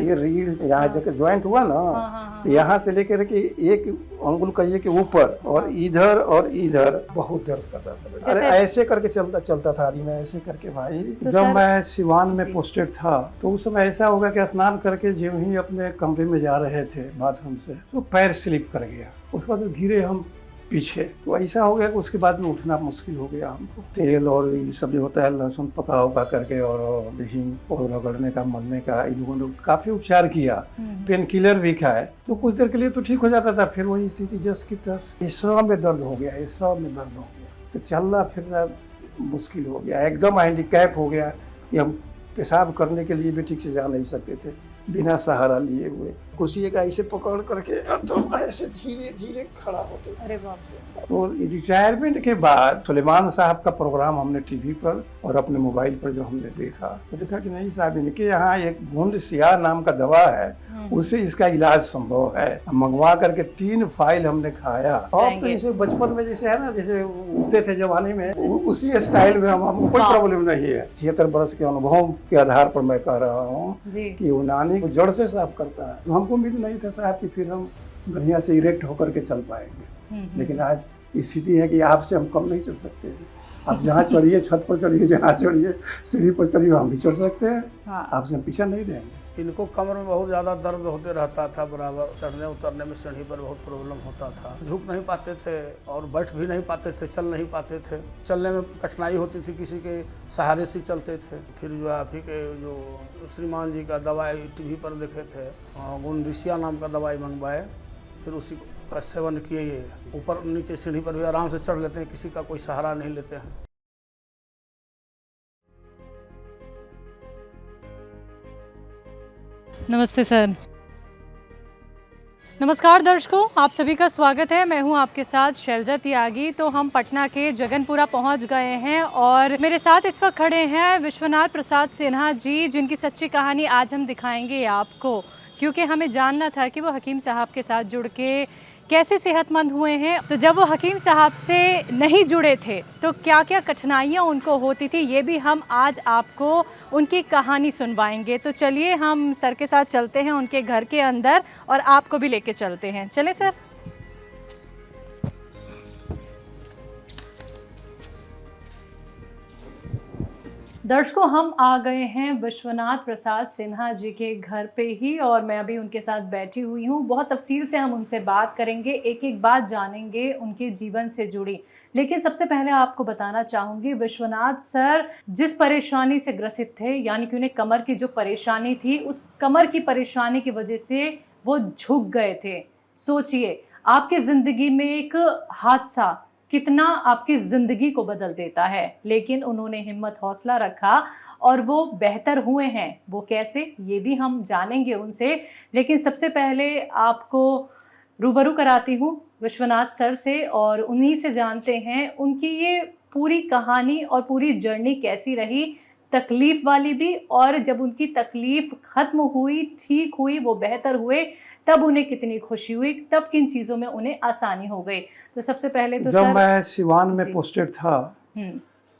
ये रीढ़ यहाँ जाकर ज्वाइंट हुआ ना, तो यहाँ से लेकर के एक अंगुल कहिए कि ऊपर और इधर बहुत दर्द कर रहा था। अरे ऐसे करके चलता था आदमी, ऐसे करके भाई। जब मैं सिवान में पोस्टेड था तो उस समय ऐसा होगा कि स्नान करके जब ही अपने कमरे में जा रहे थे बाथरूम से, तो पैर स्लिप कर गया। उसके बाद गिरे हम पीछे, तो ऐसा हो गया कि उसके बाद में उठना मुश्किल हो गया हमको। तेल और ये सब जो होता है लहसुन पका उका करके और हींग और रगड़ने का, मलने का, इन लोगों ने काफी उपचार किया, पेन किलर भी खाए, तो कुछ देर के लिए तो ठीक हो जाता था, फिर वही स्थिति जस की तस। इस सब में दर्द हो गया, इस सब में दर्द हो गया, तो चलना फिरना मुश्किल हो गया, एकदम हैंडीकैप हो गया कि हम पेशाब करने के लिए भी ठीक से जा नहीं सकते थे बिना सहारा लिए हुए। कुर्सी का ऐसे पकड़ करके तो ऐसे धीरे धीरे खड़ा होते। अरे बाप रे। तो रिटायरमेंट के बाद सुलेमान साहब का प्रोग्राम हमने टीवी पर और अपने मोबाइल पर जो हमने देखा, तो देखा कि नहीं साहब, इनके यहाँ एक गूंद सियाह नाम का दवा है, उससे इसका इलाज संभव है। मंगवा करके 3 फाइल हमने खाया। और तो जैसे बचपन में जैसे है ना, जैसे उठते थे जवानी में, उसी स्टाइल में हमको कोई प्रॉब्लम नहीं है। 76 वर्ष के अनुभव के आधार पर मैं कह रहा हूँ कि यूनानी को जड़ से साफ करता है। तो हमको उम्मीद नहीं था साहब कि फिर हम बढ़िया से इरेक्ट होकर के चल पाएंगे, लेकिन आज स्थिति है कि आपसे हम कम नहीं चल सकते हैं। आप जहाँ चढ़िए, छत पर चढ़िए, जहाँ चढ़िए, सीढ़ी पर चढ़िए, हम भी चढ़ सकते हैं। आपसे हम पीछा नहीं रहेंगे। इनको कमर में बहुत ज़्यादा दर्द होते रहता था, बराबर चढ़ने उतरने में सीढ़ी पर बहुत प्रॉब्लम होता था। झुक नहीं पाते थे और बैठ भी नहीं पाते थे, चल नहीं पाते थे। चलने में कठिनाई होती थी, किसी के सहारे से चलते थे। फिर जो आप ही के जो श्रीमान जी का दवाई टीवी पर देखे थे, गुंडिसिया नाम का दवाई मंगवाए, फिर उसी का सेवन किए। ऊपर नीचे सीढ़ी पर भी आराम से चढ़ लेते हैं, किसी का कोई सहारा नहीं लेते हैं। नमस्ते सर। नमस्कार दर्शकों, आप सभी का स्वागत है। मैं हूं आपके साथ शैलजा त्यागी। तो हम पटना के जगनपुरा पहुंच गए हैं और मेरे साथ इस वक्त खड़े हैं विश्वनाथ प्रसाद सिन्हा जी, जिनकी सच्ची कहानी आज हम दिखाएंगे आपको, क्योंकि हमें जानना था कि वो हकीम साहब के साथ जुड़ के कैसे सेहतमंद हुए हैं। तो जब वो हकीम साहब से नहीं जुड़े थे तो क्या क्या कठिनाइयाँ उनको होती थी, ये भी हम आज आपको उनकी कहानी सुनवाएंगे। तो चलिए हम सर के साथ चलते हैं उनके घर के अंदर और आपको भी लेके चलते हैं। चले सर। दर्शकों, हम आ गए हैं विश्वनाथ प्रसाद सिन्हा जी के घर पे ही और मैं अभी उनके साथ बैठी हुई हूँ। बहुत तफसील से हम उनसे बात करेंगे, एक एक बात जानेंगे उनके जीवन से जुड़ी। लेकिन सबसे पहले आपको बताना चाहूँगी, विश्वनाथ सर जिस परेशानी से ग्रसित थे, यानी कि उन्हें कमर की जो परेशानी थी, उस कमर की परेशानी की वजह से वो झुक गए थे। सोचिए, आपकी ज़िंदगी में एक हादसा कितना आपकी ज़िंदगी को बदल देता है, लेकिन उन्होंने हिम्मत हौसला रखा और वो बेहतर हुए हैं। वो कैसे, ये भी हम जानेंगे उनसे। लेकिन सबसे पहले आपको रूबरू कराती हूँ विश्वनाथ सर से और उन्हीं से जानते हैं उनकी ये पूरी कहानी और पूरी जर्नी कैसी रही, तकलीफ़ वाली भी, और जब उनकी तकलीफ़ ख़त्म हुई, ठीक हुई, वो बेहतर हुए, तब उन्हें कितनी खुशी हुई, तब किन चीज़ों में उन्हें आसानी हो गई। तो सबसे पहले तो जब मैं सिवान में पोस्टेड था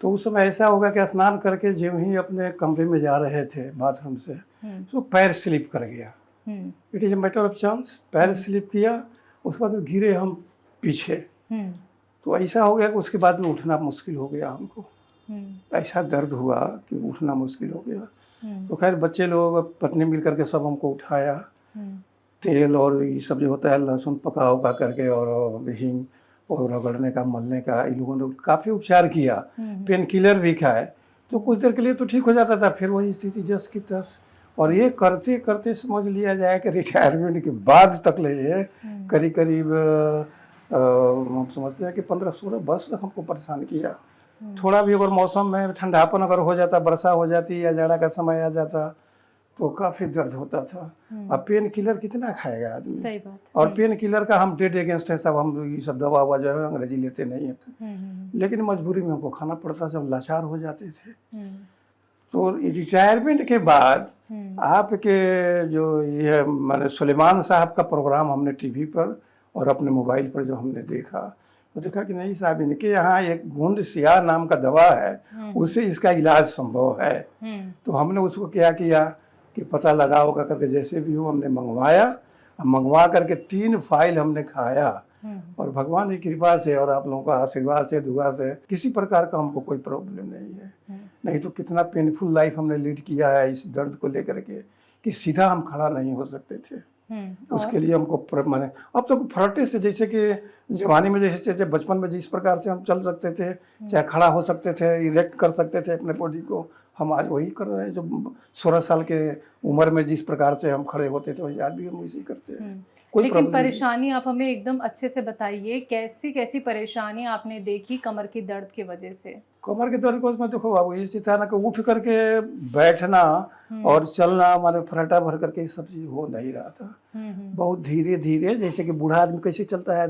तो उस समय ऐसा होगा कि स्नान करके जब ही अपने कमरे में जा रहे थे बाथरूम से, तो पैर स्लिप कर गया। It is a matter of chance. पैर स्लिप किया, उसके बाद गिरे हम पीछे, तो ऐसा हो गया कि उसके बाद में उठना मुश्किल हो गया हमको। ऐसा दर्द हुआ कि उठना मुश्किल हो गया। तो खैर बच्चे लोग, पत्नी मिल करके सब हमको उठाया। तेल और ये सब जो होता है लहसुन पका उका करके और हींग और रगड़ने का, मलने का, इन लोगों ने काफ़ी उपचार किया, पेन किलर भी खाए, तो कुछ देर के लिए तो ठीक हो जाता था, फिर वही स्थिति जस की तस। और ये करते करते समझ लिया जाए कि रिटायरमेंट के बाद तक ले ये करीब करीब हम समझते हैं कि 15-16 वर्ष तक हमको परेशान किया। थोड़ा भी अगर मौसम में ठंडापन अगर हो जाता, वर्षा हो जाती या जाड़ा का समय आ जाता, तो काफ़ी दर्द होता था। अब पेन किलर कितना खाएगा आदमी। सही बात। और पेन किलर का हम डेड अगेंस्ट है सब, हम ये सब दवा हुआ जो है अंग्रेजी लेते नहीं है, लेकिन मजबूरी में हमको खाना पड़ता, सब लाचार हो जाते थे। तो रिटायरमेंट के बाद आपके जो ये मैंने सुलेमान साहब का प्रोग्राम हमने टीवी पर और अपने मोबाइल पर जो हमने देखा, तो देखा कि नहीं साहब, इनके यहाँ एक गूंद सियाह नाम का दवा है, उससे इसका इलाज संभव है। तो हमने उसको क्या किया, कि पता लगा होगा करके, जैसे भी हो हमने मंगवाया, मंगवा करके 3 फाइल हमने खाया, और भगवान की कृपा से और आप लोगों का आशीर्वाद से, दुआ से किसी प्रकार का हमको कोई प्रॉब्लम नहीं है। नहीं तो कितना पेनफुल लाइफ हमने लीड किया है इस दर्द को लेकर के कि सीधा हम खड़ा नहीं हो सकते थे। उसके लिए हमको माने अब तो फ्रटे से, जैसे कि जवानी में जैसे बचपन में जिस प्रकार से हम चल सकते थे, चाहे खड़ा हो सकते थे, इरेक्ट कर सकते थे अपने बॉडी को, हम आज वही कर रहे हैं। जो 16 साल के उम्र में जिस प्रकार से हम खड़े होते थे, वही आज भी हम वैसे करते हैं। कोई लेकिन परेशानी आप हमें एकदम अच्छे से बताइए, कैसी कैसी परेशानी आपने देखी कमर की दर्द की वजह से? कमर के दर्द को उसमें देखो बाबू, ये चीज था ना कि उठ करके बैठना और चलना, हमारे फराटा भर करके ये सब चीज हो नहीं रहा था। बहुत धीरे धीरे, जैसे कि बूढ़ा आदमी कैसे चलता है,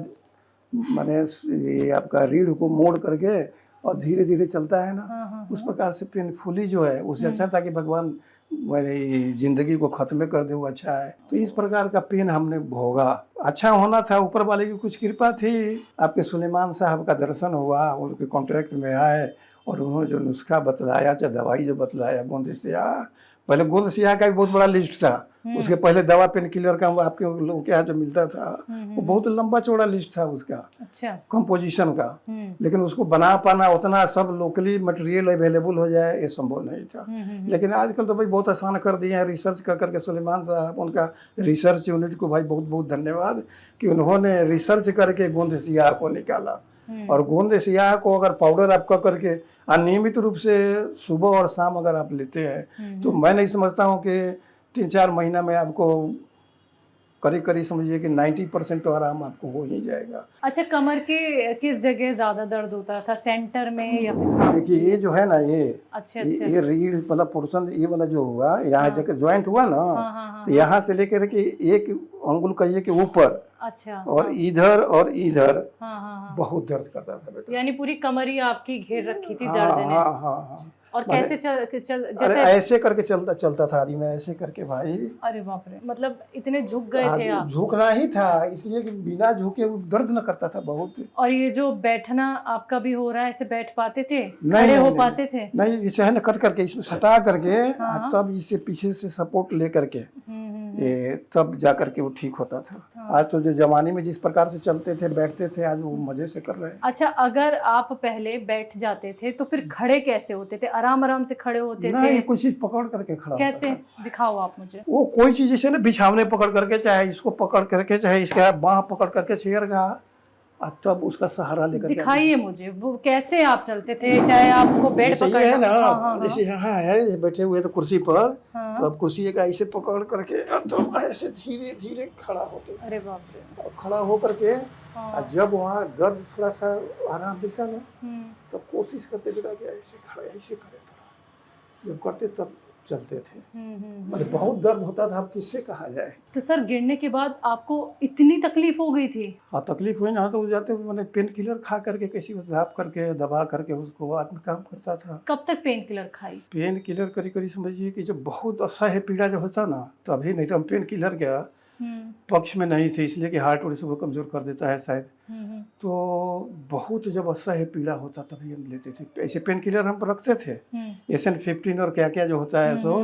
माने ये आपका रीढ़ को मोड़ करके और धीरे धीरे चलता है ना, उस प्रकार से पेनफुली जो है, उससे अच्छा था कि भगवान मेरी जिंदगी को खत्म कर दे, वो अच्छा है। तो इस प्रकार का पेन हमने भोगा। अच्छा होना था, ऊपर वाले की कुछ कृपा थी। आपके सुलेमान साहब का दर्शन हुआ, उनके कॉन्ट्रैक्ट में आए और उन्होंने जो नुस्खा बतलाया, चाहे दवाई जो बतलाया, गोंद सियाह, पहले गोंद सियाह का भी बहुत बड़ा लिस्ट था, उसके पहले दवा पेन किलर का आपके लोगों के यहाँ जो मिलता था, वो बहुत लंबा चौड़ा लिस्ट था उसका, अच्छा, कंपोजिशन का। लेकिन उसको बना पाना, उतना सब लोकली मटेरियल अवेलेबल हो जाए, ये संभव नहीं था। लेकिन आजकल तो भाई बहुत आसान कर दिए हैं, रिसर्च कर करके। सुलेमान साहब, उनका रिसर्च यूनिट को भाई बहुत बहुत धन्यवाद कि उन्होंने रिसर्च करके गोंद सियाह को निकाला। और गोंद सियाह को अगर पाउडर आपका करके अनियमित रूप से सुबह और शाम अगर आप लेते हैं, तो मैं नहीं समझता हूँ कि 3-4 महीना में आपको करीब करीब समझिए कि 90% तो आराम आपको हो ही जाएगा। अच्छा, कमर के किस जगह ज्यादा दर्द होता था, सेंटर में या फिर? देखिए ये जो है ना, ये अच्छा, ये रीढ़ वाला पोर्शन, ये वाला जो हुआ, यहाँ जगह ज्वाइंट हुआ ना, तो यहाँ से लेकर के 1 अंगुल कहिए कि ऊपर, अच्छा, और इधर और इधर बहुत दर्द करता था बेटा। यानी पूरी कमर ही आपकी घेर रखी थी दर्द ने। हाँ। और कैसे चल जैसे ऐसे करके चलता था आदमी में, ऐसे करके भाई। अरे बाप रे, मतलब इतने झुक गए थे आप? झुकना ही था, इसलिए कि बिना झुके वो दर्द न करता था बहुत। और ये जो बैठना आपका भी हो रहा है, ऐसे बैठ पाते थे, खड़े हो पाते थे? नहीं, इसे है ना कट करके, इसमें सटा करके, तब इसे पीछे से सपोर्ट ले करके ये तब जा करके वो ठीक होता था। आज तो जो जमाने में जिस प्रकार से चलते थे, बैठते थे, आज वो मजे से कर रहे हैं। अच्छा, अगर आप पहले बैठ जाते थे तो फिर खड़े कैसे होते थे? आराम आराम से खड़े होते थे? नहीं, कुछ चीज पकड़ करके खड़ा कैसे, दिखाओ आप मुझे। वो कोई चीज जैसे ना बिछावने पकड़ करके, चाहे इसको पकड़ करके, चाहे इसका बाह पकड़ करके चेयर का, तब उसका सहारा लेकर दिखाइए मुझे वो कैसे आप चलते थे, चाहे आपको बेड पकड़ है ना, जैसे यहाँ है बैठे हुए तो कुर्सी पर, तो अब कुर्सी का ऐसे पकड़ करके तो ऐसे धीरे धीरे खड़ा होते। अरे बाप रे। खड़ा हो करके जब वहाँ दर्द थोड़ा सा आराम मिलता ना, तब कोशिश करते बेटा कि ऐसे खड़े, ऐसे खड़े थोड़ा, जब करते तब चलते थे। मतलब बहुत दर्द होता था, अब किससे कहा जाए। तो सर, गिरने के बाद आपको इतनी तकलीफ हो गई थी? हाँ, तकलीफ हुई ना, तो जाते मैंने पेन किलर खा करके, कैसी दाब करके, दबा करके उसको आदमी काम करता था। कब तक पेन किलर खाई? पेन किलर करीब करीब समझिए कि जब बहुत असह्य पीड़ा जो होता ना, तभी। नहीं तो हम पेन किलर क्या पक्ष में नहीं थे, इसलिए कि हार्ट और सबको कमजोर कर देता है शायद। तो बहुत जब असह्य पीड़ा होता तभी हम लेते थे। ऐसे पेन किलर हम रखते थे, SN15 और क्या क्या जो होता है सो,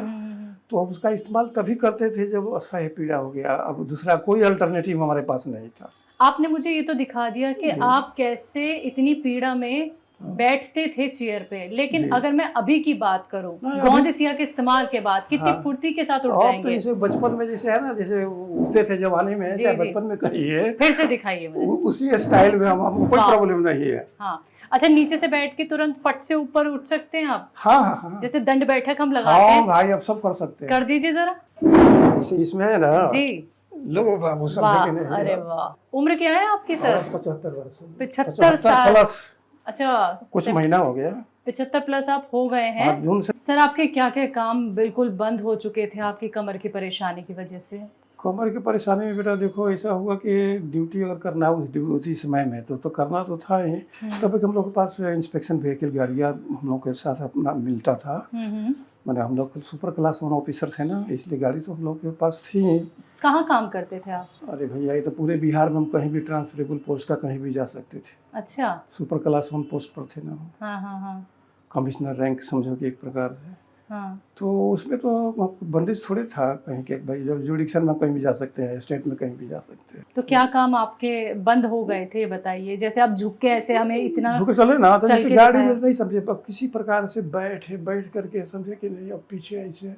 तो हम उसका इस्तेमाल तभी करते थे जब असह्य पीड़ा हो गया। अब दूसरा कोई अल्टरनेटिव हमारे पास नहीं था। आपने मुझे ये तो दिखा दिया कि आप कैसे इतनी पीड़ा में बैठते थे चेयर पे, लेकिन अगर मैं अभी की बात करूं, गोंद सियाह के इस्तेमाल के बाद कितनी फुर्ती के साथ उठ जाएंगे? जैसे बचपन में जैसे है ना, जैसे उठते थे जवानी में, चाहे बचपन में करिए, फिर से दिखाइए मुझे। उसी स्टाइल में हमको कोई प्रॉब्लम नहीं है। हाँ, अच्छा, नीचे से बैठ के तुरंत फट से ऊपर उठ सकते हैं आप? हाँ। जैसे दंड बैठक हम लगाते हैं। हाँ भाई, अब सब कर सकते हैं। कर दीजिए जरा। जैसे इसमें है ना जी, लो बाबू सब। अरे वाह, उम्र क्या है आपकी सर? 75 वर्ष। 75 साल प्लस। अच्छा, कुछ महीना हो गया। 75 प्लस आप हो गए हैं। जून से। सर, आपके क्या क्या काम बिल्कुल बंद हो चुके थे आपकी कमर की परेशानी की वजह से? कमर की परेशानी में बेटा देखो, ऐसा हुआ कि ड्यूटी अगर करना उसी समय में तो करना तो था ही। तब हम लोग के पास इंस्पेक्शन व्हीकल गाड़ियाँ हम लोग के साथ अपना मिलता था। मैंने हम लोग सुपर क्लास 1 ऑफिसर थे ना, इसलिए गाड़ी तो हम लोग के पास थी। कहाँ काम करते थे आप? अरे भैया, ये तो पूरे बिहार में हम कहीं भी ट्रांसफरेबल पोस्ट था, कहीं भी जा सकते थे। अच्छा, सुपर क्लास 1 पोस्ट पर थे ना। हाँ। कमिश्नर रैंक समझो कि एक प्रकार से। हाँ। तो उसमें तो बंदिश थोड़े था कहीं के, भाई जब जुडिक्शन में कहीं भी जा सकते हैं, स्टेट में कहीं भी जा सकते हैं। तो क्या काम आपके बंद हो गए थे, ये बताइए? जैसे आप झुक के ऐसे हमें इतना झुके चले ना, तो चल जैसे के गाड़ी में दिखाया। नहीं समझे, अब किसी प्रकार से बैठ करके समझे कि नहीं, अब पीछे ऐसे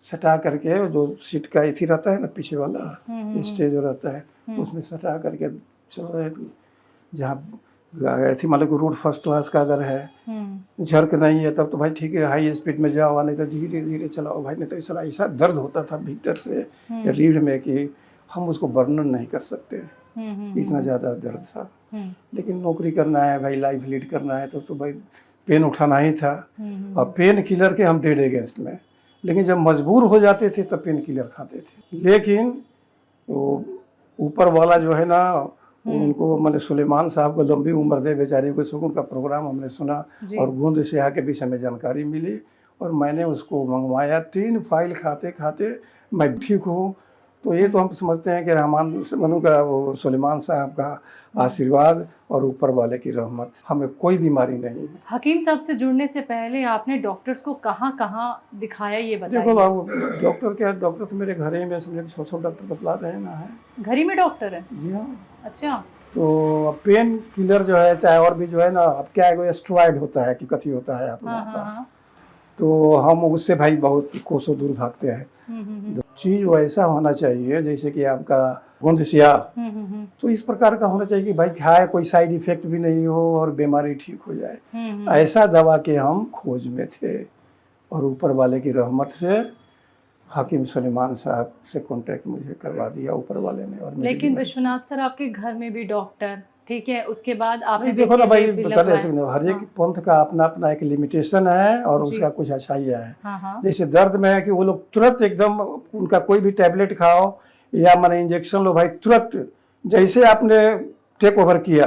सटा करके जो सीट का इथी रहता है ना, पीछे वाला स्टेज जो रहता है उसमें सटा करके चल रहे थे। जहाँ ऐसी मतलब कि रोड फर्स्ट क्लास का अगर है, झरक नहीं है, तब तो भाई ठीक है हाई स्पीड में जाओ, नहीं तो धीरे धीरे चलाओ भाई। नहीं तो ऐसा दर्द होता था भीतर से रीढ़ में कि हम उसको वर्णन नहीं कर सकते, इतना ज़्यादा दर्द था। लेकिन नौकरी करना है भाई, लाइफ लीड करना है, तो भाई पेन उठाना ही था। और पेन किलर के हम डेड अगेंस्ट में, लेकिन जब मजबूर हो जाते थे तब पेन किलर खाते थे। लेकिन वो ऊपर वाला जो है ना, उनको मैंने सुलेमान साहब को लंबी उम्र दे बेचारे को, सुकून का प्रोग्राम हमने सुना और गूंद सिहा के विषय में जानकारी मिली और मैंने उसको मंगवाया। 3 फाइल खाते खाते मैं ठीक हूँ। तो ये तो हम समझते हैं कि रहमान मनु का, वो सुलेमान साहब का आशीर्वाद और ऊपर वाले की रहमत, हमें कोई बीमारी नहीं है। हकीम साहब से जुड़ने से पहले आपने डॉक्टर्स को कहाँ कहाँ दिखाया, ये बताइए? देखो बाबू, डॉक्टर क्या, डॉक्टर तो मेरे घर ही में समझे 100 डॉक्टर बतला रहे ना है। घर ही में डॉक्टर है? जी हाँ। अच्छा। तो पेन किलर जो है, चाहे और भी जो है ना, अब क्या है, स्टेरॉइड होता है कि कथी होता है आप लोगों का, तो हम उससे भाई बहुत कोसों दूर भागते हैं। चीज वैसा होना चाहिए जैसे कि आपका गूंद सिया, तो इस प्रकार का होना चाहिए कि भाई खाए कोई साइड इफेक्ट भी नहीं हो और बीमारी ठीक हो जाए। ऐसा दवा के हम खोज में थे और ऊपर वाले की रहमत से हकीम सुलेमान साहब से कांटेक्ट मुझे करवा दिया ऊपर वाले ने। और लेकिन विश्वनाथ सर, आपके घर में भी डॉक्टर, ठीक है, उसके बाद आपने देखो ना भाई, हर एक पंथ का अपना अपना एक लिमिटेशन है और उसका कुछ अच्छाइयाँ है। जैसे दर्द में है कि वो लोग तुरंत एकदम, उनका कोई भी टैबलेट खाओ या मैंने इंजेक्शन लो भाई, तुरंत जैसे आपने टेक ओवर किया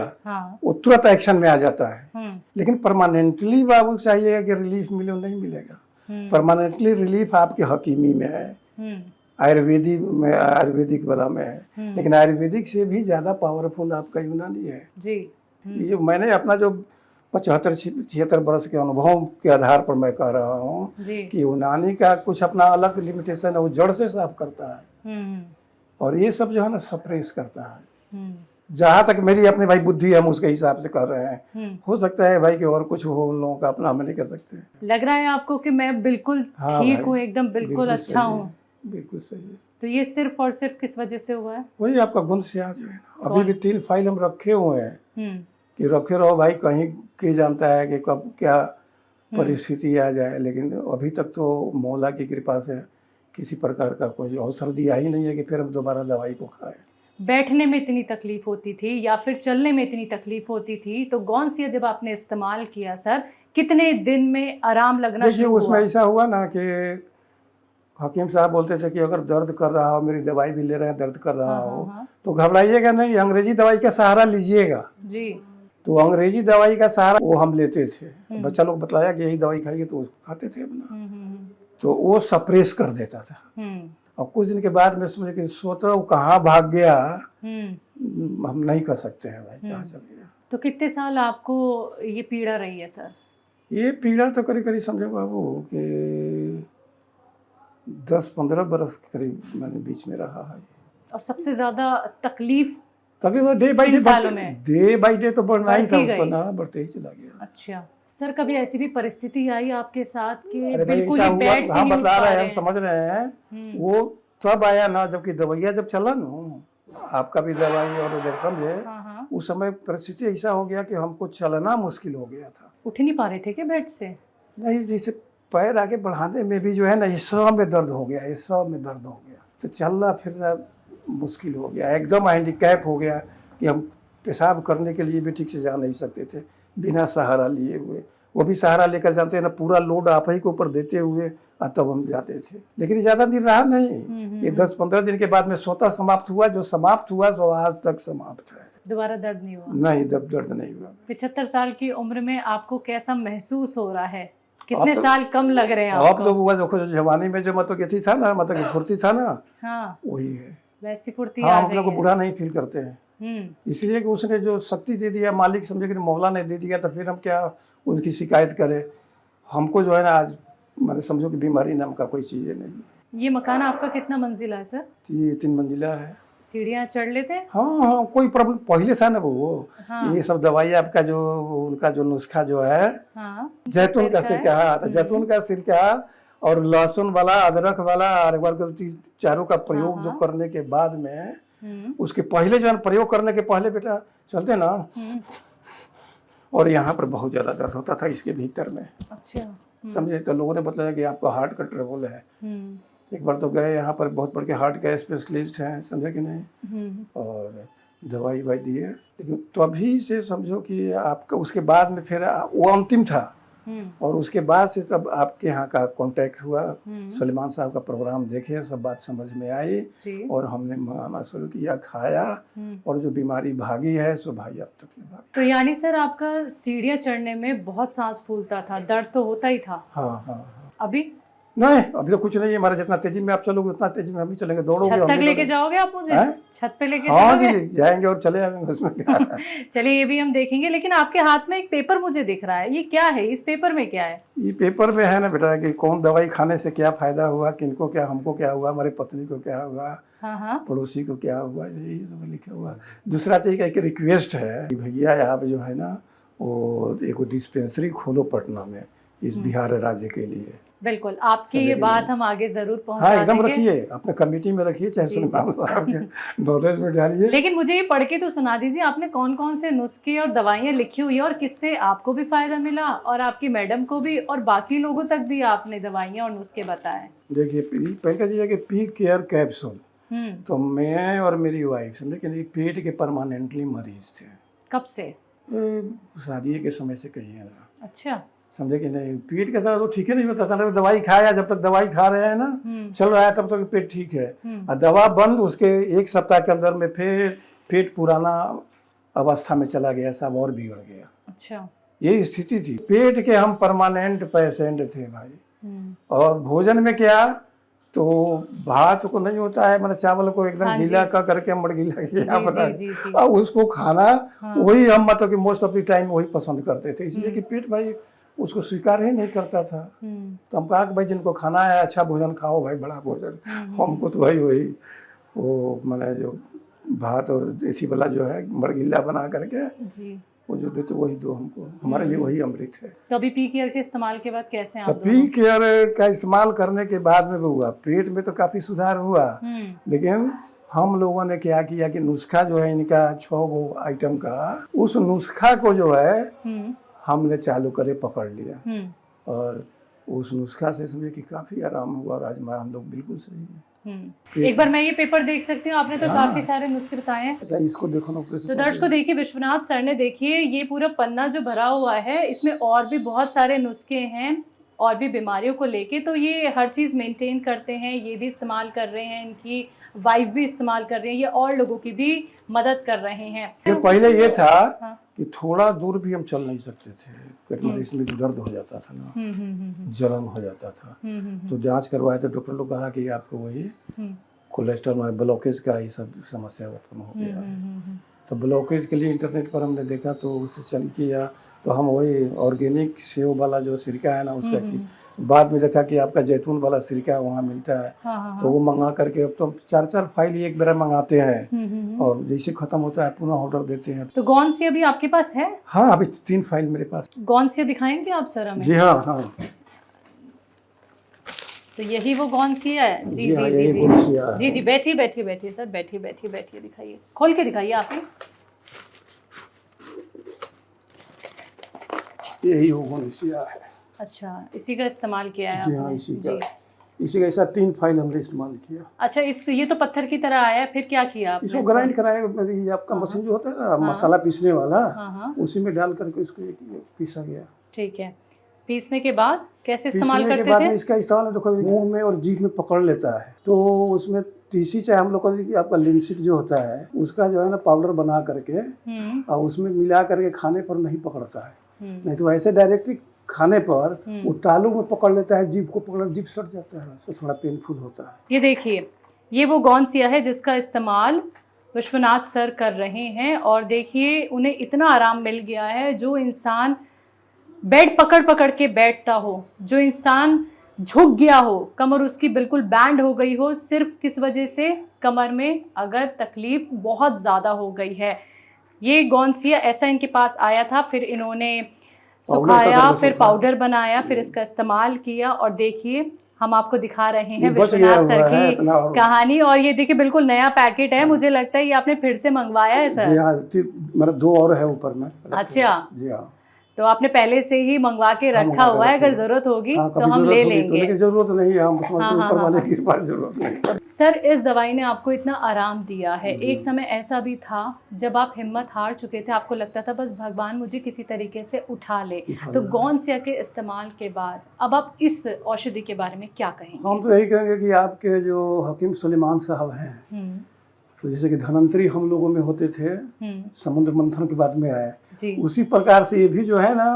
वो तुरंत एक्शन में आ जाता है। लेकिन परमानेंटली बाबू चाहिए कि रिलीफ मिले, नहीं मिलेगा। परमानेंटली रिलीफ आपके हकीमी में है, आयुर्वेदिक वाला में है। लेकिन आयुर्वेदिक से भी ज्यादा पावरफुल आपका यूनानी है जी। ये मैंने अपना जो 75-76 वर्ष के अनुभव के आधार पर मैं कह रहा हूँ कि यूनानी का कुछ अपना अलग लिमिटेशन है, वो जड़ से साफ करता है और ये सब जो है ना सप्रेस करता है। जहाँ तक मेरी अपनी भाई बुद्धि है, हम उसके हिसाब से कर रहे हैं। हो सकता है भाई कि और कुछ हो, उन लोगों का अपना हम नहीं कर सकते। लग रहा है आपको कि मैं बिल्कुल ठीक हूँ, एकदम बिल्कुल अच्छा हूँ? बिल्कुल सही है। तो ये सिर्फ और सिर्फ किस वजह से हुआ है? वही आपका गूंद सिहा जो है ना, अभी भी 3 फाइल हम रखे हुए हैं कि रखे रहो भाई, कहीं के जानता है कि कब क्या परिस्थिति आ जाए। लेकिन अभी तक तो मौला की कृपा से किसी प्रकार का कोई अवसर दिया ही नहीं है कि फिर हम दोबारा दवाई को खाएं। बैठने में इतनी तकलीफ होती थी या फिर चलने में इतनी तकलीफ होती थी, तो गौनसिया जब आपने इस्तेमाल किया सर, कितने दिन में आराम लगना शुरू हुआ? उसमें ऐसा हुआ ना कि हकीम साहब बोलते थे कि अगर दर्द कर रहा हो, मेरी दवाई भी ले रहे हैं, दर्द कर रहा हो तो घबराइएगा नहीं, अंग्रेजी दवाई का सहारा लीजिएगा जी। तो अंग्रेजी दवाई का सहारा वो हम लेते थे। बच्चा लोग बताया कि यही दवाई खाइए तो खाते थे अपना, तो वो सप्रेस कर देता था। और कुछ दिन के बाद में समझे कि सोचा वो कहाँ भाग गया, हम नहीं कर सकते हैं भाई, कहाँ चल गया। तो कितने साल आपको ये पीड़ा रही है सर? ये पीड़ा तो करीब समझो बाबू कि 10-15 बरस करीब मैंने बीच में रहा है। और सबसे ज्यादा तकलीफ डे बाई डे तो बढ़ना ही था, उसको ना बढ़ते ही चला गया। अच्छा सर, कभी ऐसी भी परिस्थिति आई आपके साथ कि बिल्कुल ही बेड से नहीं उठ पा रहे हैं? हम समझ रहे हैं वो तब आया ना जबकि दवाइयाँ जब चला ना, आपका भी दवाई और जब समझे उस समय परिस्थिति ऐसा हो गया कि हमको चलना मुश्किल हो गया था। उठ नहीं पा रहे थे क्या बेड से? नहीं, जैसे पैर आगे बढ़ाने में भी जो है ना, ये सब में दर्द हो गया, ये सब में दर्द हो गया, तो चलना फिरना मुश्किल हो गया, एकदम हैंडीकैप हो गया कि हम पेशाब करने के लिए भी ठीक से जा नहीं सकते थे बिना सहारा लिए हुए। वो भी सहारा लेकर जाते हैं ना, पूरा लोड आप ही के ऊपर देते हुए तब हम जाते थे। लेकिन ज़्यादा दिन रहा नहीं, ये 10-15 दिन के बाद में स्वतः समाप्त हुआ। जो समाप्त हुआ सो आज तक समाप्त है। दोबारा दर्द नहीं हुआ? नहीं, दर्द नहीं हुआ। 75 साल की उम्र में आपको कैसा महसूस हो रहा है? कितने साल कम लग रहे हैं आपको? आप लोग हुआ जो जवानी में जो मतलब कि था ना, मतलब कि फुर्ती था ना, हाँ वही है, वैसी फुर्ती। हाँ, हम लोग को बुरा नहीं फील करते हैं, इसलिए कि उसने जो शक्ति दे दिया, मालिक समझे कि मौला ने दे दिया, तो फिर हम क्या उसकी शिकायत करें। हमको जो है ना आज मैंने समझो कि बीमारी नाम का कोई चीज़ नहीं है। ये मकान आपका कितना मंजिला है सर? ये 3 मंजिला है। सीढ़ियाँ चढ़ लेते हैं? हाँ हाँ, कोई प्रॉब्लम पहले था ना वो। हाँ। ये सब दवाई आपका जो उनका जो नुस्खा जो है, हाँ, जैतून का सिरका, हाँ, तो जैतून का सिरका और लहसुन वाला, अदरक वाला, और एक बार चारों का प्रयोग जो करने के बाद में, उसके पहले जो है प्रयोग करने के पहले बेटा चलते ना, और यहाँ पर बहुत ज़्यादा दर्द होता था इसके भीतर में। अच्छा। समझे? तो लोगों ने बताया कि आपको हार्ट का ट्रबल है। एक बार तो गए यहाँ पर, बहुत बड़े हार्ट के स्पेशलिस्ट हैं, समझे कि नहीं, और दवाई वाई दिए, लेकिन तो अभी से समझो कि आपका उसके बाद में फिर वो अंतिम था, और उसके बाद से तब आपके यहाँ का कांटेक्ट हुआ, सलमान साहब का प्रोग्राम देखे, सब बात समझ में आई, और हमने मंगाना शुरू किया, खाया, और जो बीमारी भागी है सो भाई अब तक नहीं भागी। तो यानी सर आपका सीढ़ियाँ चढ़ने में बहुत सांस फूलता था, दर्द तो होता ही था? हाँ हाँ हाँ। अभी नहीं, अभी तो कुछ नहीं है। हमारा जितना तेजी में आप चलोगे उतना तेजी में हम भी चलेंगे, दौड़ोगे। छत तक लेके जाओगे आप मुझे? छत पे लेके हाँ जाओगे? जी, जाएंगे और चले आएंगे, उसमें क्या है। चलिए ये भी हम देखेंगे, लेकिन आपके हाथ में एक पेपर मुझे दिख रहा है, ये क्या है? इस पेपर में क्या है? ये पेपर में है ना बेटा कि कौन दवाई खाने से क्या फायदा हुआ, किनको क्या, हमको क्या हुआ, हमारी पत्नी को क्या हुआ, हाँ, पड़ोसी को क्या हुआ, यही सब लिखा हुआ। दूसरा चीज का एक रिक्वेस्ट है कि भैया आप जो है ना वो एक डिस्पेंसरी खोलो पटना में, इस बिहार राज्य के लिए। बिल्कुल, आपकी ये बात हम आगे जरूर पहुंचा हाँ, एकदम देंगे। रखिए, अपने कमेटी में रखिए, चाहे सलमान साहब के नॉलेज में डालिए। लेकिन मुझे ये पढ़ के तो सुना दीजिए, आपने कौन कौन से नुस्खे और दवाइयाँ लिखी हुई है, और किससे आपको भी फायदा मिला और आपकी मैडम को भी, और बाकी लोगों तक भी आपने दवाइयाँ और नुस्खे बताए? देखिए, पहले चीज़ है कि पी केयर कैप्सूल, तो मैं और मेरी वाइफ समझे कि नहीं पेट के परमानेंटली मरीज थे। कब से? शादी के समय से कहिए ना। अच्छा। समझे कि नहीं, पेट के साथ तो ठीक ही नहीं होता था ना, दवाई खाया, जब तक दवाई खा रहे हैं ना, चल रहा है, तब तक पेट ठीक है, और दवा बंद, उसके 1 सप्ताह के अंदर में फिर पेट पुराना अवस्था में चला गया, सब और बिगड़ गया। अच्छा। यही स्थिति थी। पेट के हम परमानेंट पेशेंट थे भाई। और भोजन में क्या, तो भात को नहीं होता है, मतलब चावल को एकदम गीला का करके मड़गीला किया बना, और उसको खाना, वही हम मतलब कि मोस्ट ऑफ द टाइम वही पसंद करते थे, इसलिए कि पेट भाई उसको स्वीकार ही नहीं करता था। तो हम कहा कि भाई जिनको खाना है अच्छा भोजन खाओ भाई, बड़ा भोजन। हमको तो भाई वही वो मैंने जो भात और देसी वाला जो है मड़गीला बना करके वो जो देते वही दो हमको, हमारे लिए वही अमृत है। तो अभी पी केयर के इस्तेमाल के बाद कैसे हैं तो आप? पी केयर का इस्तेमाल करने के बाद में भी हुआ, पेट में तो काफी सुधार हुआ, लेकिन हम लोगों ने क्या किया कि नुस्खा जो है इनका 6 गो आइटम का, उस नुस्खा को जो है हमने चालू करे पकड़ लिया, और उस नुस्खा से समझे कि काफी आराम हुआ, और आज हम लोग बिल्कुल सही है। एक बार मैं ये पेपर देख सकती हूँ? आपने तो काफी सारे नुस्खे बताए हैं। अच्छा, इसको देखो ना। तो दर्शकों देखिए, विश्वनाथ सर ने देखिए ये पूरा पन्ना जो भरा हुआ है, इसमें और भी बहुत सारे नुस्खे हैं, और भी बीमारियों को लेके, तो ये हर चीज़ मेंटेन करते हैं, ये भी इस्तेमाल कर रहे हैं, इनकी वाइफ भी इस्तेमाल कर रही है, ये और लोगों की भी मदद कर रहे हैं। फिर पहले ये था कि थोड़ा दूर भी हम चल नहीं सकते थे, इसमें दर्द हो जाता था ना, जलन हो जाता था, तो जांच करवाए तो डॉक्टर लोग कहा कि आपको वही कोलेस्ट्रॉल में ब्लॉकेज का ये सब समस्या उत्पन्न हो गया है। तो ब्लॉकेज के लिए इंटरनेट पर हमने देखा, तो उससे चल किया, तो हम वही ऑर्गेनिक सेव वाला जो सिरका है ना उसका की, बाद में देखा कि आपका जैतून वाला सिरका वहाँ मिलता है, तो वो मंगा करके अब तो 4 फाइल एक बार मंगाते हैं, और जैसे खत्म होता है पुनः ऑर्डर देते हैं। तो गौनसिया भी आपके पास है? हाँ, अभी 3 फाइल मेरे पास। गौनसिया दिखाएंगे आप सर हमें? जी हाँ। तो यही वो गौनसिया है? जी हाँ, जी जी जी, बैठिए सर, बैठिए, दिखाइए, खोल के दिखाइए आप ही। यही वो गौनसिया है। अच्छा, इसी का इस्तेमाल किया है जी हाँ, आपने? इसी का ऐसा 3 फाइल हमने इस्तेमाल किया। अच्छा, ये तो पत्थर की तरह आया है, फिर क्या किया आपने? इसको ग्राइंड कराया, आपका मशीन जो होता है ना मसाला पीसने वाला, उसी में डाल करके इसको पीसा गया। ठीक है, पीसने के बाद कैसे इस्तेमाल करते थे? बाद में इसका इस्तेमाल देखो मुंह में और जीभ में पकड़ लेता है, तो उसमें तीसी चाहे हम लोग को आपका लिनसीड जो होता है उसका जो है ना पाउडर बना करके और उसमें मिला करके खाने पर नहीं पकड़ता है, नहीं तो ऐसे डायरेक्टली खाने पर वो तालू में पकड़ लेता है, जीभ को पकड़, जीभ सट जाता है, तो थोड़ा पेनफुल होता है। ये देखिए, ये वो गौनसिया है जिसका इस्तेमाल विश्वनाथ सर कर रहे हैं, और देखिए उन्हें इतना आराम मिल गया है। जो इंसान बेड पकड़ पकड़ के बैठता हो, जो इंसान झुक गया हो, कमर उसकी बिल्कुल बैंड हो गई हो, सिर्फ किस वजह से, कमर में अगर तकलीफ बहुत ज़्यादा हो गई है। ये गौनसिया ऐसा इनके पास आया था, फिर इन्होंने सुखाया, फिर पाउडर बनाया, फिर इसका इस्तेमाल किया और देखिए हम आपको दिखा रहे हैं विश्वनाथ सर की कहानी। और ये देखिए बिल्कुल नया पैकेट है, मुझे लगता है ये आपने फिर से मंगवाया है सर। जी हाँ, मतलब 2 और है ऊपर में। अच्छा जी हाँ, तो आपने पहले से ही मंगवा के रखा हुआ है, अगर जरूरत होगी तो हम ले लेंगे। लेकिन जरूरत नहीं है, हम ऊपर वाले की जरूरत नहीं। सर इस दवाई ने आपको इतना आराम दिया है, एक समय ऐसा भी था जब आप हिम्मत हार चुके थे, आपको लगता था बस भगवान मुझे किसी तरीके से उठा ले, तो गौनसिया के इस्तेमाल के बाद अब आप इस औषधि के बारे में क्या कहेंगे? हम तो यही कहेंगे कि आपके जो हकीम सुलेमान साहब हैं, तो जैसे कि धनवंतरी हम लोगों में होते थे, समुद्र मंथन के बाद में आए, उसी प्रकार से ये भी जो है ना,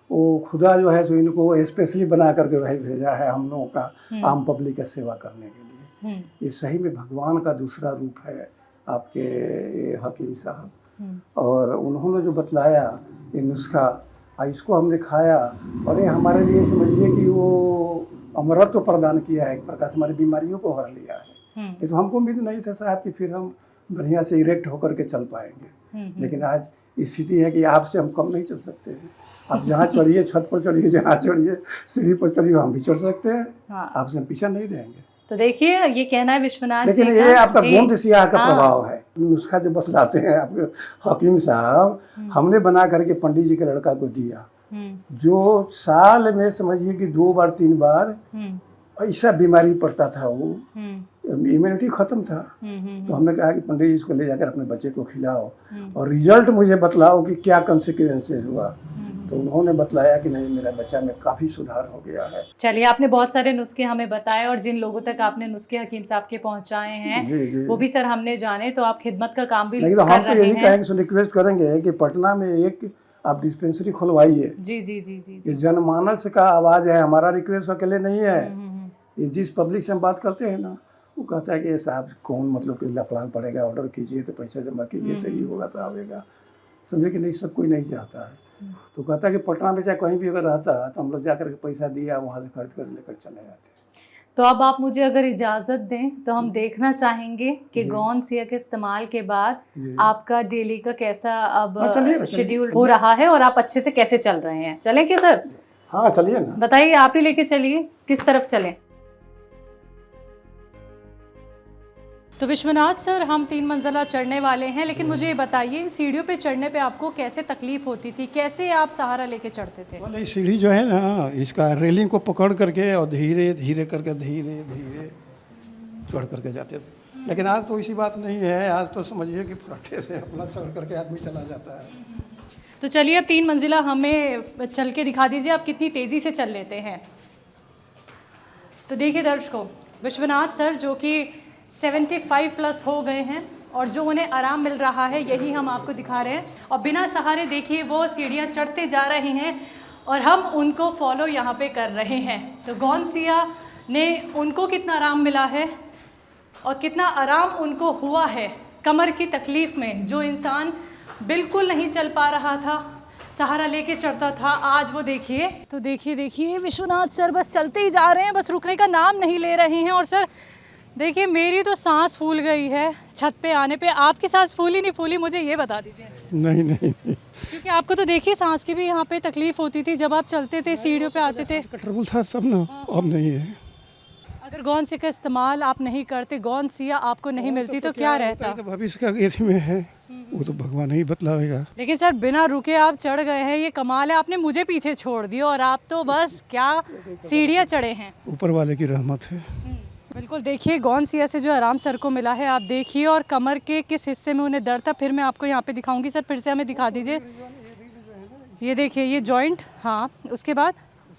वो खुदा जो है सो इनको स्पेशली बना करके वही भेजा है हम लोगों का आम पब्लिक का सेवा करने के लिए। ये सही में भगवान का दूसरा रूप है आपके ये हकीम साहब, और उन्होंने जो बतलाया ये नुस्खा, इसको हमने खाया और ये हमारे लिए समझिए कि वो अमरत्व प्रदान किया है, एक प्रकार से हमारी बीमारियों को हर लिया है। ये तो हमको उम्मीद नहीं था साहब कि फिर हम बढ़िया से इरेक्ट होकर के चल पाएंगे, लेकिन आज स्थिति है कि आपसे हम कम नहीं चल सकते हैं। आप जहाँ चढ़िए, छत पर चढ़िए, जहाँ चढ़िए, सीढ़ी पर चढ़िए, हम भी चढ़ सकते हैं। आपसे हम पीछा नहीं रहेंगे। तो देखिए ये कहना है विश्वनाथ लेकिन जी ये आपका गोंद सियाह का प्रभाव है। नुस्खा जो बतलाते हैं आपके हकीम साहब, हमने बना करके पंडित जी के लड़का को दिया, जो साल में समझिए कि 2 बार 3 बार ऐसा बीमारी पड़ता था, वो इम्यूनिटी खत्म था। तो हमने कहा कि पंडित जी इसको ले जाकर अपने बच्चे को खिलाओ और रिजल्ट मुझे बतलाओ कि क्या कंसिक्वेंसेस हुआ। तो उन्होंने बतलाया कि नहीं, मेरा बच्चा में काफ़ी सुधार हो गया है। चलिए, आपने बहुत सारे नुस्खे हमें बताए और जिन लोगों तक आपने नुस्खे हकीम साहब के पहुंचाए हैं वो भी सर हमने जाने, तो आप खिदमत का काम भी कर रहे हैं। हम तो यही कहेंगे, रिक्वेस्ट करेंगे कि पटना में एक आप डिस्पेंसरी खुलवाइए। जी जी जी जी, ये जनमानस का आवाज़ है, हमारा रिक्वेस्ट अकेले नहीं है। ये जिस पब्लिक से हम बात करते हैं ना, वो कहता है कि साहब कौन मतलब कि लफड़ान पड़ेगा, ऑर्डर कीजिए तो पैसा जमा कीजिए तो ये होगा तो आवेगा, समझे कि नहीं, सब कोई नहीं चाहता है। तो कहता है कि पटना में चाहे कहीं भी अगर रहता है तो हम लोग जाकर के पैसा दिया वहाँ से खरीद कर लेकर चले जाते हैं। तो अब आप मुझे अगर इजाज़त दें तो हम देखना चाहेंगे कि गौनसिया के इस्तेमाल के बाद आपका डेली का कैसा अब शेड्यूल हो रहा है और आप अच्छे से कैसे चल रहे हैं। चलें क्या सर? हाँ चलिए ना, बताइए, आप ही लेके चलिए, किस तरफ चलें? तो विश्वनाथ सर, हम 3 मंजिला चढ़ने वाले हैं, लेकिन मुझे ये बताइए सीढ़ियों पे चढ़ने पे आपको कैसे तकलीफ होती थी, कैसे आप सहारा लेके चढ़ते थे? बोले सीढ़ी जो है ना, इसका रेलिंग को पकड़ करके और धीरे धीरे करके धीरे धीरे चढ़ करके जाते थे। लेकिन आज तो ऐसी बात नहीं है, आज तो समझिए कि फटाफट से अपना चढ़ करके आदमी चला जाता है। तो चलिए अब 3 मंजिला हमें चल के दिखा दीजिए, आप कितनी तेज़ी से चल लेते हैं। तो देखिए दर्शकों, विश्वनाथ सर जो कि 75+ हो गए हैं और जो उन्हें आराम मिल रहा है यही हम आपको दिखा रहे हैं, और बिना सहारे देखिए वो सीढ़ियाँ चढ़ते जा रहे हैं और हम उनको फॉलो यहाँ पे कर रहे हैं। तो गौनसिया ने उनको कितना आराम मिला है और कितना आराम उनको हुआ है कमर की तकलीफ़ में। जो इंसान बिल्कुल नहीं चल पा रहा था, सहारा लेके चढ़ता था, आज वो देखिए। तो देखिए विश्वनाथ सर बस चलते ही जा रहे हैं, बस रुकने का नाम नहीं ले रहे हैं। और सर देखिए, मेरी तो सांस फूल गई है छत पे आने पे, आपकी सांस फूली नहीं फूली मुझे ये बता दीजिए। नहीं, क्योंकि आपको तो देखिए सांस की भी यहाँ पे तकलीफ होती थी जब आप चलते थे, सीढ़ियों पे आते थे। ट्रबल था सब ना, अब नहीं है। अगर गौनसिया का इस्तेमाल आप नहीं करते, गौनसिया आपको नहीं मिलती तो क्या रहता? तो भविष्य का एथी में है, वो तो भगवान ही बतलावेगा। लेकिन सर बिना रुके आप चढ़ गए हैं, ये कमाल है। आपने मुझे पीछे छोड़ दिया और आप तो बस क्या सीढ़ियाँ चढ़े हैं। ऊपर वाले की रहमत है। बिल्कुल, देखिए गौनसिया से जो आराम सर को मिला है आप देखिए, और कमर के किस हिस्से में उन्हें दर्द था फिर मैं आपको यहाँ पे दिखाऊंगी। सर फिर से हमें दिखा दीजिए, ये देखिए ये जॉइंट। हाँ, उसके बाद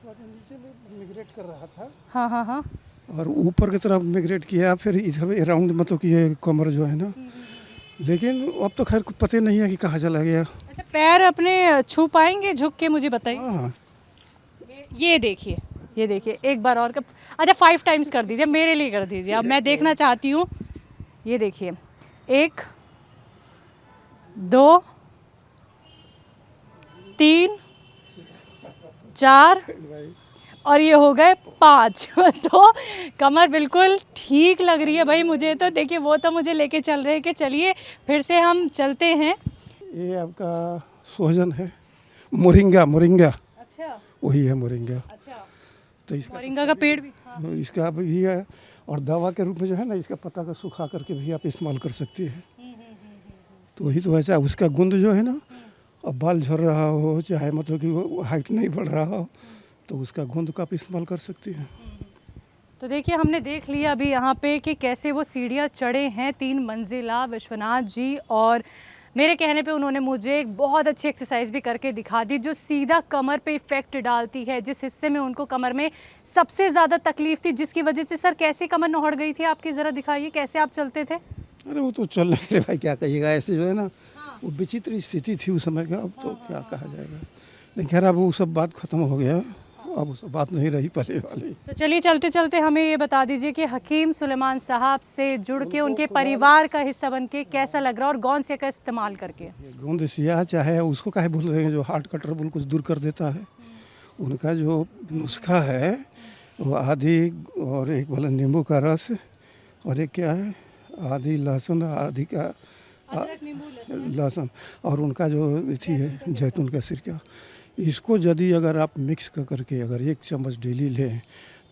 मिग्रेट कर रहा था। हाँ, और ऊपर की तरफ मिग्रेट किया, फिर इधर अराउंड मतलब कि ये कमर जो है ना, लेकिन अब तो खैर पता नहीं है कि कहाँ चला गया। अच्छा, पैर अपने छू पाएंगे झुक के, मुझे बताइए। हाँ, ये देखिए एक बार और अच्छा 5 टाइम्स कर दीजिए, मेरे लिए कर दीजिए, अब मैं देखना चाहती हूँ। ये देखिए 1 2 3 4 और ये हो गए 5। तो कमर बिल्कुल ठीक लग रही है भाई मुझे तो। देखिए वो तो मुझे लेके चल रहे हैं कि चलिए फिर से हम चलते हैं। ये आपका सोहजन है, मोरिंगा, मोरिंगा अच्छा वही है मोरिंगा। अच्छा, तो इसका मोरिंगा का पेड़ भी। हाँ। इसका भी है, और दवा के रूप में जो है ना इसका पत्ता का सुखा करके भी आप इस्तेमाल कर सकती है। तो वही तो ऐसा उसका गुंद जो है ना, अब बाल झड़ रहा हो चाहे मतलब कि वो हाइट नहीं बढ़ रहा हो तो उसका गुंद का आप इस्तेमाल कर सकती हैं। तो देखिए हमने देख लिया अभी यहाँ पे कि कैसे वो सीढ़ियाँ चढ़े हैं 3 मंजिला विश्वनाथ जी, और मेरे कहने पे उन्होंने मुझे एक बहुत अच्छी एक्सरसाइज भी करके दिखा दी जो सीधा कमर पे इफेक्ट डालती है। जिस हिस्से में उनको कमर में सबसे ज़्यादा तकलीफ थी, जिसकी वजह से सर कैसे कमर नौड़ गई थी आपकी, ज़रा दिखाइए कैसे आप चलते थे। अरे वो तो चल रहे थे भाई, क्या कहिएगा, ऐसे जो है ना वो विचित्र स्थिति थी उस समय का, अब तो क्या कहा जाएगा। लेकिन खैर अब वो सब बात खत्म हो गया, अब वो सब बात नहीं रही पहले वाली। तो चलिए चलते चलते हमें ये बता दीजिए कि हकीम सुलेमान साहब से जुड़ के उनके परिवार का हिस्सा बन के कैसा लग रहा है, और गोंद का इस्तेमाल करके। ये गोंद सियाह चाहे उसको काहे बोल रहे हैं, जो हार्ट का ट्रबल कुछ दूर कर देता है, उनका जो नुस्खा है वो आधी और एक भला नींबू का रस और एक क्या है आधी लहसुन, आधी का लहसुन, और उनका जो थी है जैतून का सिरका, इसको यदि अगर आप मिक्स कर करके अगर 1 चम्मच डेली लें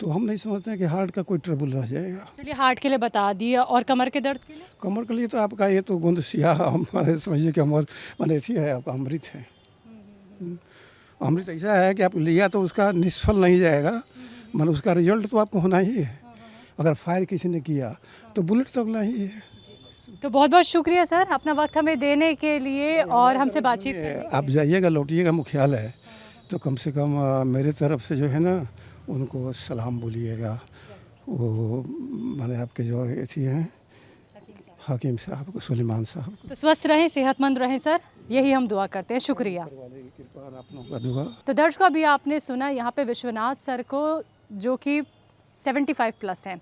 तो हम नहीं समझते हैं कि हार्ट का कोई ट्रबल रह जाएगा। चलिए हार्ट के लिए बता दिया, और कमर के दर्द के लिए? कमर के लिए तो आपका ये तो गोंद सियाह हमारे समझिए कि हमारे मैंने थी है आपका अमृत है। अमृत ऐसा है कि आप लिया तो उसका निष्फल नहीं जाएगा, मतलब उसका रिजल्ट तो आपको होना ही है। अगर फायर किसी ने किया तो बुलेट तो अगला ही है। तो बहुत बहुत शुक्रिया सर अपना वक्त हमें देने के लिए और हमसे बातचीत करने के लिए। आप जाइएगा लौटिएगा मुख्यालय तो कम से कम मेरे तरफ से जो है ना उनको सलाम बोलिएगा, वो मैंने आपके जो थी हैं हकीम साहब को, सुलेमान साहब को। तो स्वस्थ रहें, सेहतमंद रहें सर, यही हम दुआ करते हैं। शुक्रिया। तो दर्शकों अभी आपने सुना यहाँ पे विश्वनाथ सर को जो कि 75 प्लस हैं,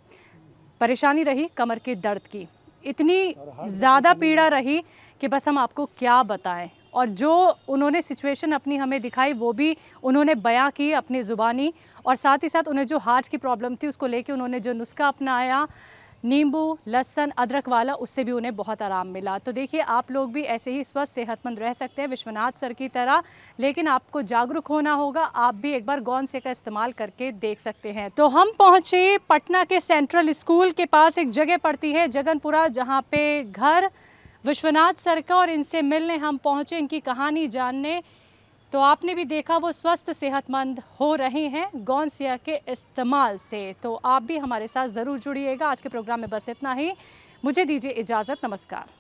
परेशानी रही कमर के दर्द की, इतनी ज़्यादा पीड़ा रही कि बस हम आपको क्या बताएं, और जो उन्होंने सिचुएशन अपनी हमें दिखाई वो भी उन्होंने बयां की अपनी ज़ुबानी, और साथ ही साथ उन्हें जो हार्ट की प्रॉब्लम थी उसको लेके उन्होंने जो नुस्खा अपनाया नींबू लहसुन अदरक वाला, उससे भी उन्हें बहुत आराम मिला। तो देखिए आप लोग भी ऐसे ही स्वस्थ सेहतमंद रह सकते हैं विश्वनाथ सर की तरह, लेकिन आपको जागरूक होना होगा। आप भी एक बार गोंद का इस्तेमाल करके देख सकते हैं। तो हम पहुंचे पटना के सेंट्रल स्कूल के पास, एक जगह पड़ती है जगनपुरा, जहां पे घर विश्वनाथ सर का, और इनसे मिलने हम पहुंचे, इनकी कहानी जानने। तो आपने भी देखा वो स्वस्थ सेहतमंद हो रहे हैं गोंद के इस्तेमाल से। तो आप भी हमारे साथ ज़रूर जुड़िएगा। आज के प्रोग्राम में बस इतना ही, मुझे दीजिए इजाज़त, नमस्कार।